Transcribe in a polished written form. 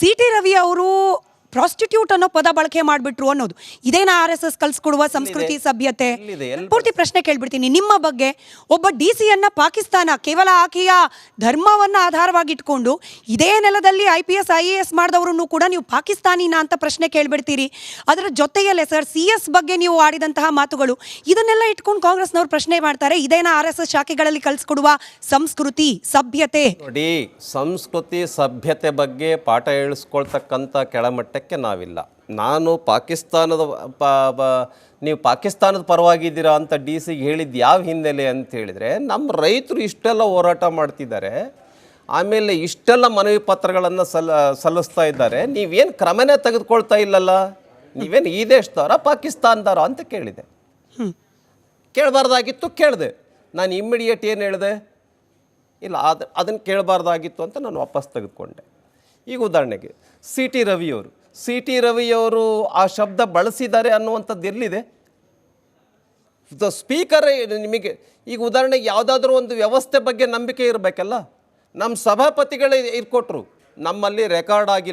CT. Ravi ಅವರು prostitute ಅನ್ನೋ ಪದ ಬಳಕೆ ಮಾಡಿಬಿಟ್ರು ಅನ್ನೋದು ಇದೇನಾ RSS ಕಲಿಸ್ಕೊಡುವ ಸಂಸ್ಕೃತಿ ಸಭ್ಯತೆ? ಪೂರ್ತಿ ಪ್ರಶ್ನೆ ಕೇಳ್ಬಿಡ್ತೀನಿ ನಿಮ್ಮ ಬಗ್ಗೆ. ಒಬ್ಬ DC-ಯನ್ನ ಪಾಕಿಸ್ತಾನ ಕೇವಲ ಆಕೆಯ ಧರ್ಮವನ್ನು ಆಧಾರವಾಗಿಟ್ಕೊಂಡು ಇದೇ ನೆಲದಲ್ಲಿ IPS IAS ಮಾಡಿದವರನ್ನು ಕೂಡ ನೀವು ಪಾಕಿಸ್ತಾನಿನ ಅಂತ ಪ್ರಶ್ನೆ ಕೇಳ್ಬಿಡ್ತೀರಿ. ಅದರ ಜೊತೆಯಲ್ಲೇ ಸರ್ CS ಬಗ್ಗೆ ನೀವು ಆಡಿದಂತಹ ಮಾತುಗಳು ಇದನ್ನೆಲ್ಲ ಇಟ್ಕೊಂಡು ಕಾಂಗ್ರೆಸ್ನವ್ರು ಪ್ರಶ್ನೆ ಮಾಡ್ತಾರೆ, ಇದೇನಾ RSS ಶಾಖೆಗಳಲ್ಲಿ ಕಲಿಸ್ಕೊಡುವ ಸಂಸ್ಕೃತಿ ಸಭ್ಯತೆ? ನೋಡಿ, ಸಂಸ್ಕೃತಿ ಸಭ್ಯತೆ ಬಗ್ಗೆ ಪಾಠ ಹೇಳಿಸ್ಕೊಳ್ತಕ್ಕಂಥ ಕೆಳಮಟ್ಟಕ್ಕೆ ನಾವಿಲ್ಲ. ನಾನು ಪಾಕಿಸ್ತಾನದ ನೀವು ಪಾಕಿಸ್ತಾನದ ಪರವಾಗಿದ್ದೀರಾ ಅಂತ DC-ಗೆ ಹೇಳಿದ್ದು ಯಾವ ಹಿನ್ನೆಲೆ ಅಂತ ಹೇಳಿದರೆ, ನಮ್ಮ ರೈತರು ಇಷ್ಟೆಲ್ಲ ಹೋರಾಟ ಮಾಡ್ತಿದ್ದಾರೆ, ಆಮೇಲೆ ಇಷ್ಟೆಲ್ಲ ಮನವಿ ಪತ್ರಗಳನ್ನು ಸಲ್ಲಿಸ್ತಾ ಇದ್ದಾರೆ, ನೀವೇನು ಕ್ರಮನೇ ತೆಗೆದುಕೊಳ್ತಾ ಇಲ್ಲಲ್ಲ, ನೀವೇನು ಈ ದೇಶದವರ ಪಾಕಿಸ್ತಾನದವರ ಅಂತ ಕೇಳಿದೆ. ಕೇಳಬಾರ್ದಾಗಿತ್ತು, ಕೇಳಿದೆ. ನಾನು ಇಮ್ಮಿಡಿಯೇಟ್ ಏನು ಹೇಳಿದೆ, ಇಲ್ಲ ಅದನ್ನು ಕೇಳಬಾರ್ದಾಗಿತ್ತು ಅಂತ ನಾನು ವಾಪಸ್ ತೆಗೆದುಕೊಂಡೆ. ಈಗ ಉದಾಹರಣೆಗೆ ಸಿ.ಟಿ. ರವಿಯವರು ಆ ಶಬ್ದ ಬಳಸಿದ್ದಾರೆ ಅನ್ನುವಂಥದ್ದು ಎಲ್ಲಿದೆ? ದ ಸ್ಪೀಕರ್ ನಿಮಗೆ ಈಗ ಉದಾಹರಣೆಗೆ ಯಾವುದಾದ್ರೂ ಒಂದು ವ್ಯವಸ್ಥೆ ಬಗ್ಗೆ ನಂಬಿಕೆ ಇರಬೇಕಲ್ಲ. ನಮ್ಮ ಸಭಾಪತಿಗಳೇ ಇರ್ಕೊಟ್ರು, ನಮ್ಮಲ್ಲಿ ರೆಕಾರ್ಡ್ ಆಗಿಲ್ಲ.